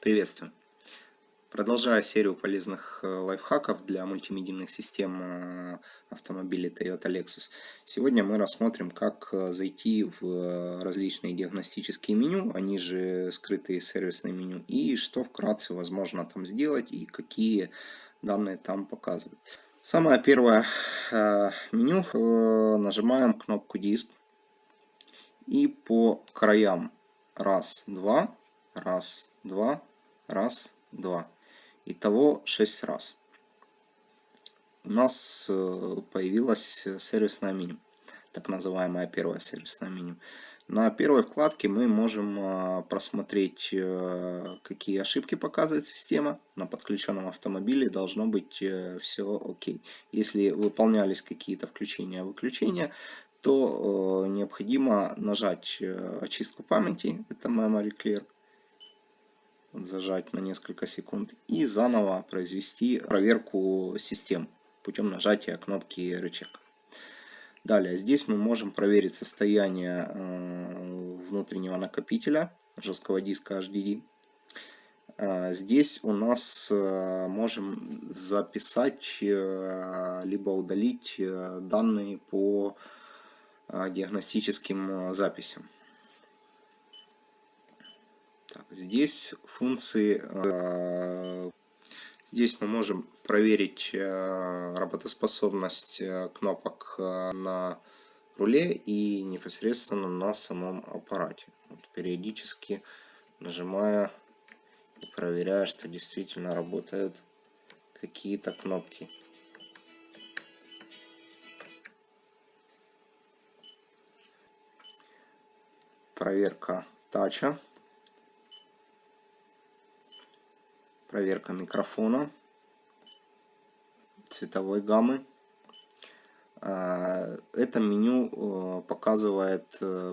Приветствую! Продолжая серию полезных лайфхаков для мультимедийных систем автомобилей Toyota Lexus, сегодня мы рассмотрим, как зайти в различные диагностические меню, они же скрытые сервисные меню, и что вкратце возможно там сделать и какие данные там показывают. Самое первое меню, нажимаем кнопку Disp и по краям раз, два, раз, два, раз, два. Итого 6 раз. У нас появилось сервисное меню, так называемое первое сервисное меню. На первой вкладке мы можем просмотреть, какие ошибки показывает система. На подключенном автомобиле должно быть все окей. Если выполнялись какие-то включения-выключения, то необходимо нажать очистку памяти, это Memory Clear, зажать на несколько секунд и заново произвести проверку систем путем нажатия кнопки рычаг. Далее здесь мы можем проверить состояние внутреннего накопителя жесткого диска HDD. Здесь у нас можем записать либо удалить данные по диагностическим записям. Здесь функции, здесь мы можем проверить работоспособность кнопок на руле и непосредственно на самом аппарате. Периодически нажимая и проверяя, что действительно работают какие-то кнопки. Проверка тача. Проверка микрофона, цветовой гаммы. Это меню показывает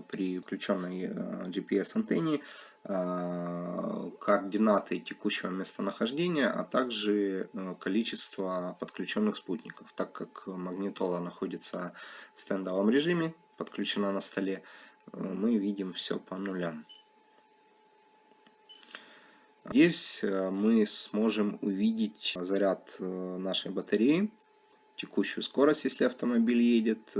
при включенной GPS-антенне координаты текущего местонахождения, а также количество подключенных спутников. Так как магнитола находится в стендовом режиме, подключена на столе, мы видим все по нулям. Здесь мы сможем увидеть заряд нашей батареи, текущую скорость, если автомобиль едет,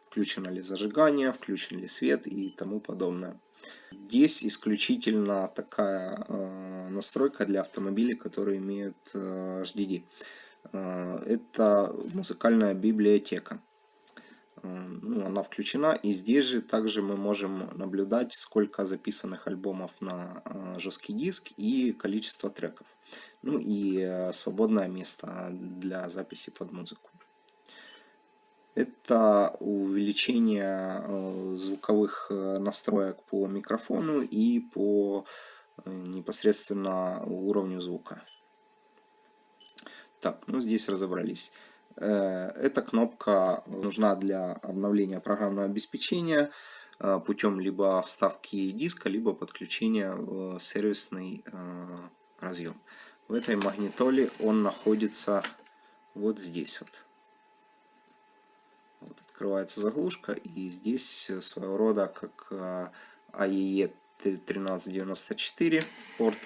включено ли зажигание, включен ли свет и тому подобное. Здесь исключительно такая настройка для автомобилей, которые имеют HDD. Это музыкальная библиотека. Она включена, и здесь же также мы можем наблюдать, сколько записанных альбомов на жесткий диск и количество треков, и свободное место для записи под музыку. Это увеличение звуковых настроек по микрофону и по непосредственно уровню звука. Так, здесь разобрались. Эта кнопка нужна для обновления программного обеспечения путем либо вставки диска, либо подключения в сервисный разъем. В этой магнитоле он находится вот здесь вот. Открывается заглушка, и здесь своего рода как AEE 1394 порт.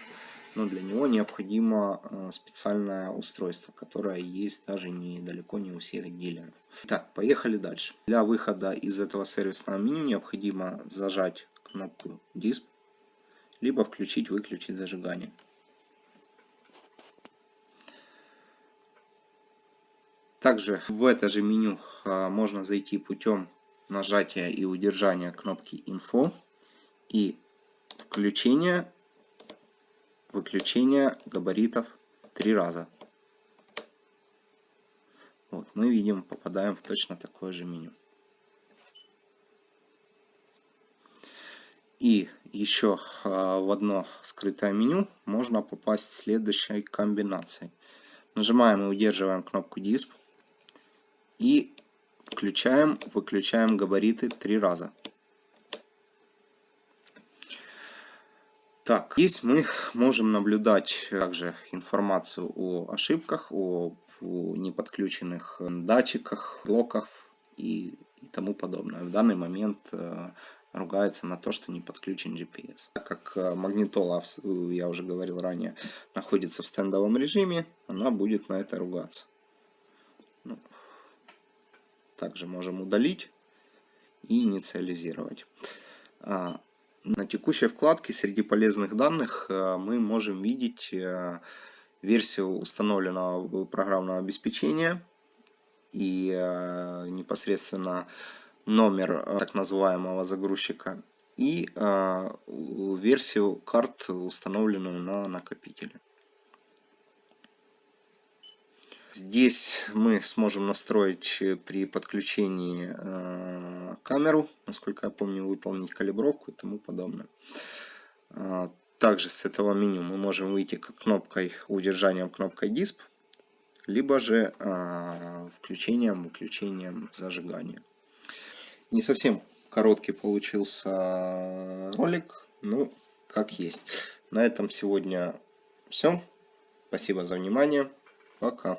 Но для него необходимо специальное устройство, которое есть даже далеко не у всех дилеров. Так, поехали дальше. Для выхода из этого сервисного меню необходимо зажать кнопку Disp, либо включить-выключить зажигание. Также в это же меню можно зайти путем нажатия и удержания кнопки Info и включения, выключение габаритов 3 раза. Мы видим, попадаем в точно такое же меню. И еще в одно скрытое меню можно попасть следующей комбинацией. Нажимаем и удерживаем кнопку Disp и включаем, выключаем габариты 3 раза. Так, здесь мы можем наблюдать также информацию о ошибках, о неподключенных датчиках, блоках и тому подобное. В данный момент ругается на то, что не подключен GPS. Так как магнитола, я уже говорил ранее, находится в стендовом режиме, она будет на это ругаться. Ну, также можем удалить и инициализировать. На текущей вкладке среди полезных данных мы можем видеть версию установленного программного обеспечения и непосредственно номер так называемого загрузчика и версию карт, установленную на накопителе. Здесь мы сможем настроить при подключении камеру, насколько я помню, выполнить калибровку и тому подобное. Также с этого меню мы можем выйти кнопкой удержанием кнопкой Disp, либо же включением-выключением зажигания. Не совсем короткий получился ролик, ну как есть. На этом сегодня все. Спасибо за внимание. Пока.